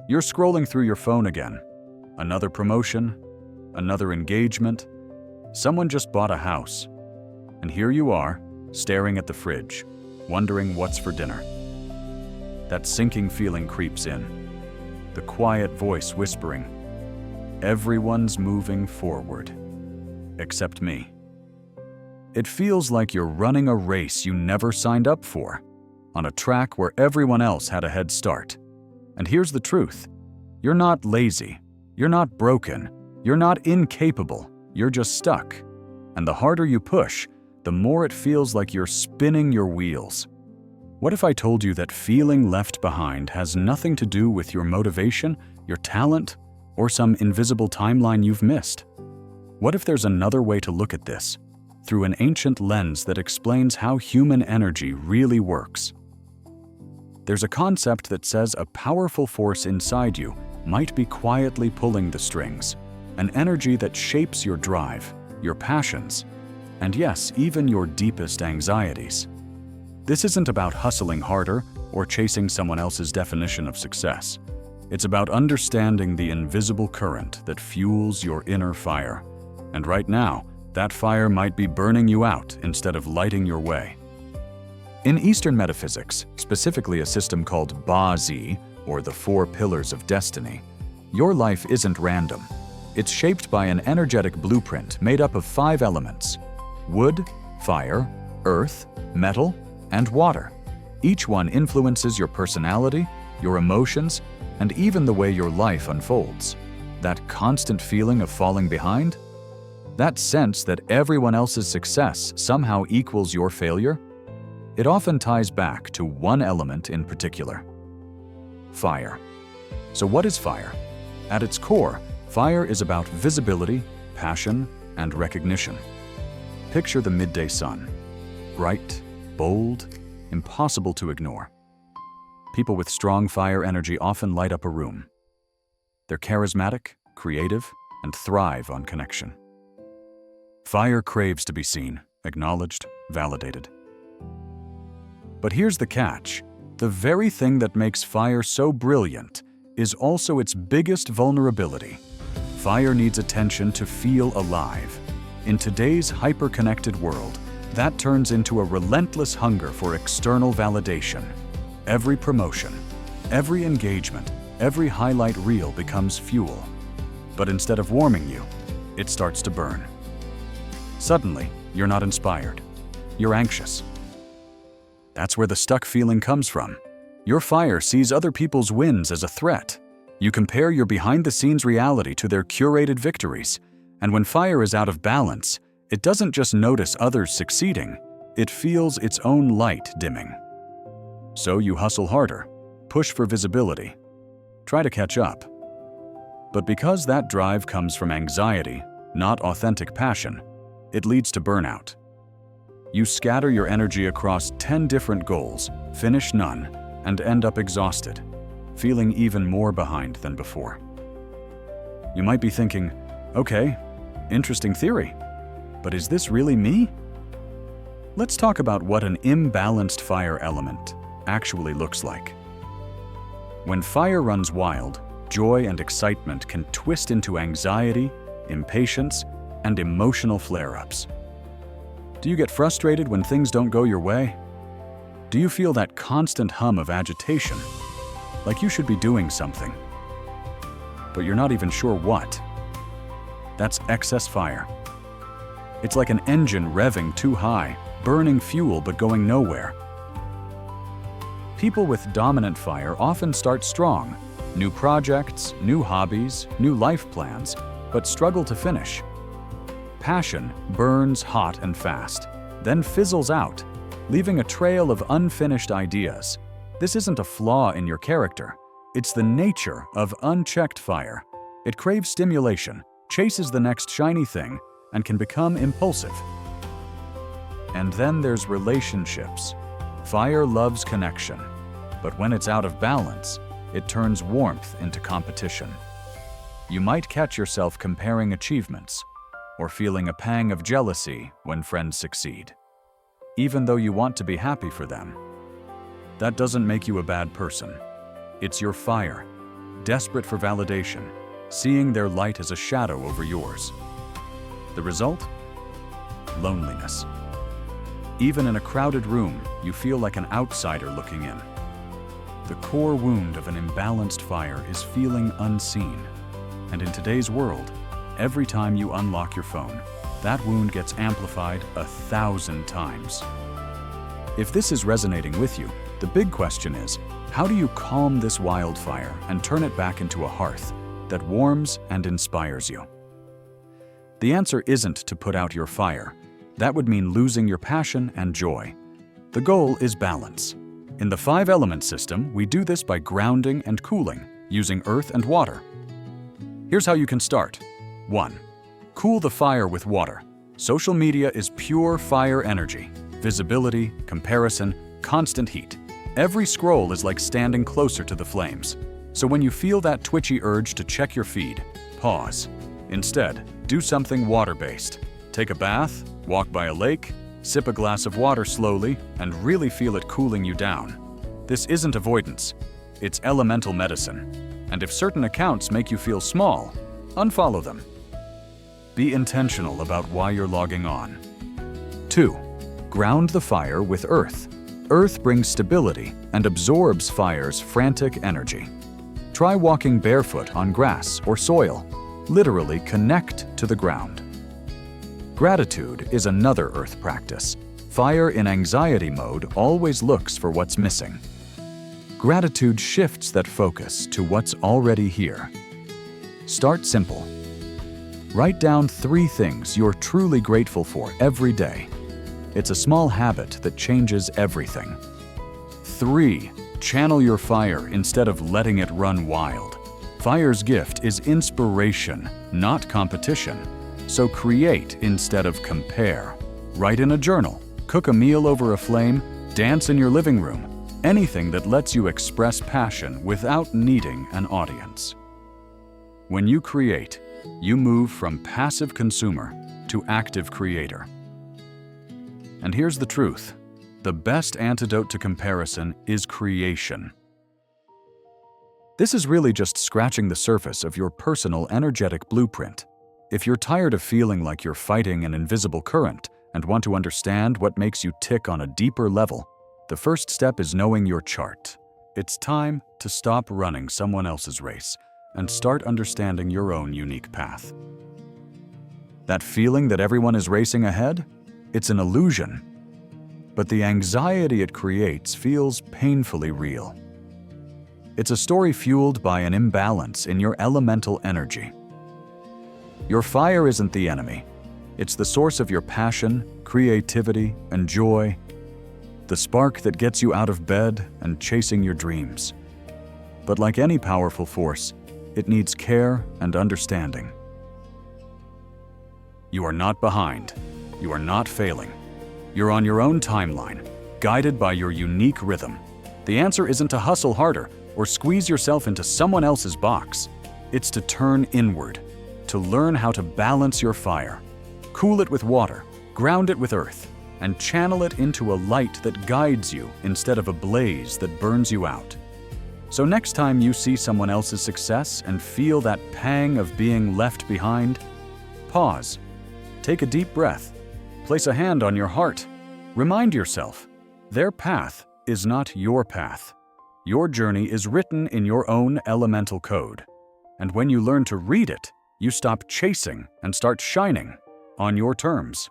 You're scrolling through your phone again. Another promotion, another engagement. Someone just bought a house. And here you are, staring at the fridge, wondering what's for dinner. That sinking feeling creeps in. The quiet voice whispering, "Everyone's moving forward, except me." It feels like you're running a race you never signed up for, on a track where everyone else had a head start. And here's the truth. You're not lazy. You're not broken. You're not incapable. You're just stuck. And the harder you push, the more it feels like you're spinning your wheels. What if I told you that feeling left behind has nothing to do with your motivation, your talent, or some invisible timeline you've missed? What if there's another way to look at this, through an ancient lens that explains how human energy really works? There's a concept that says a powerful force inside you might be quietly pulling the strings, an energy that shapes your drive, your passions, and yes, even your deepest anxieties. This isn't about hustling harder or chasing someone else's definition of success. It's about understanding the invisible current that fuels your inner fire. And right now, that fire might be burning you out instead of lighting your way. In Eastern metaphysics, specifically a system called Ba-Zi, or the Four Pillars of Destiny, your life isn't random. It's shaped by an energetic blueprint made up of 5 elements: wood, fire, earth, metal, and water. Each one influences your personality, your emotions, and even the way your life unfolds. That constant feeling of falling behind? That sense that everyone else's success somehow equals your failure? It often ties back to one element in particular: fire. So what is fire? At its core, fire is about visibility, passion, and recognition. Picture the midday sun. Bright, bold, impossible to ignore. People with strong fire energy often light up a room. They're charismatic, creative, and thrive on connection. Fire craves to be seen, acknowledged, validated. But here's the catch. The very thing that makes fire so brilliant is also its biggest vulnerability. Fire needs attention to feel alive. In today's hyper-connected world, that turns into a relentless hunger for external validation. Every promotion, every engagement, every highlight reel becomes fuel. But instead of warming you, it starts to burn. Suddenly, you're not inspired. You're anxious. That's where the stuck feeling comes from. Your fire sees other people's wins as a threat. You compare your behind-the-scenes reality to their curated victories. And when fire is out of balance, it doesn't just notice others succeeding, it feels its own light dimming. So you hustle harder, push for visibility, try to catch up. But because that drive comes from anxiety, not authentic passion, it leads to burnout. You scatter your energy across 10 different goals, finish none, and end up exhausted, feeling even more behind than before. You might be thinking, okay, interesting theory. But is this really me? Let's talk about what an imbalanced fire element actually looks like. When fire runs wild, joy and excitement can twist into anxiety, impatience, and emotional flare-ups. Do you get frustrated when things don't go your way? Do you feel that constant hum of agitation, like you should be doing something, but you're not even sure what? That's excess fire. It's like an engine revving too high, burning fuel but going nowhere. People with dominant fire often start strong, new projects, new hobbies, new life plans, but struggle to finish. Passion burns hot and fast, then fizzles out, leaving a trail of unfinished ideas. This isn't a flaw in your character. It's the nature of unchecked fire. It craves stimulation, chases the next shiny thing, and can become impulsive. And then there's relationships. Fire loves connection, but when it's out of balance, it turns warmth into competition. You might catch yourself comparing achievements, or feeling a pang of jealousy when friends succeed, even though you want to be happy for them. That doesn't make you a bad person. It's your fire. desperate for validation, seeing their light as a shadow over yours. The result? Loneliness. Even in a crowded room, you feel like an outsider looking in. The core wound of an imbalanced fire is feeling unseen. And in today's world, every time you unlock your phone, that wound gets amplified 1,000 times. If this is resonating with you, the big question is, how do you calm this wildfire and turn it back into a hearth that warms and inspires you? The answer isn't to put out your fire. That would mean losing your passion and joy. The goal is balance. In the 5-element system, we do this by grounding and cooling, using earth and water. Here's how you can start. 1. Cool the fire with water. Social media is pure fire energy. Visibility, comparison, constant heat. Every scroll is like standing closer to the flames. So when you feel that twitchy urge to check your feed, pause. Instead, do something water-based. Take a bath, walk by a lake, sip a glass of water slowly, and really feel it cooling you down. This isn't avoidance. It's elemental medicine. And if certain accounts make you feel small, unfollow them. Be intentional about why you're logging on. 2. Ground the fire with earth. Earth brings stability and absorbs fire's frantic energy. Try walking barefoot on grass or soil. Literally connect to the ground. Gratitude is another earth practice. Fire in anxiety mode always looks for what's missing. Gratitude shifts that focus to what's already here. Start simple. Write down 3 things you're truly grateful for every day. It's a small habit that changes everything. 3. Channel your fire instead of letting it run wild. Fire's gift is inspiration, not competition. So create instead of compare. Write in a journal, cook a meal over a flame, dance in your living room. Anything that lets you express passion without needing an audience. When you create, you move from passive consumer to active creator. And here's the truth. The best antidote to comparison is creation. This is really just scratching the surface of your personal energetic blueprint. If you're tired of feeling like you're fighting an invisible current and want to understand what makes you tick on a deeper level, the first step is knowing your chart. It's time to stop running someone else's race and start understanding your own unique path. That feeling that everyone is racing ahead? It's an illusion. But the anxiety it creates feels painfully real. It's a story fueled by an imbalance in your elemental energy. Your fire isn't the enemy. It's the source of your passion, creativity, and joy. The spark that gets you out of bed and chasing your dreams. But like any powerful force, it needs care and understanding. You are not behind. You are not failing. You're on your own timeline, guided by your unique rhythm. The answer isn't to hustle harder or squeeze yourself into someone else's box. It's to turn inward, to learn how to balance your fire, cool it with water, ground it with earth, and channel it into a light that guides you instead of a blaze that burns you out. So next time you see someone else's success and feel that pang of being left behind, pause, take a deep breath, place a hand on your heart. Remind yourself, their path is not your path. Your journey is written in your own elemental code. And when you learn to read it, you stop chasing and start shining on your terms.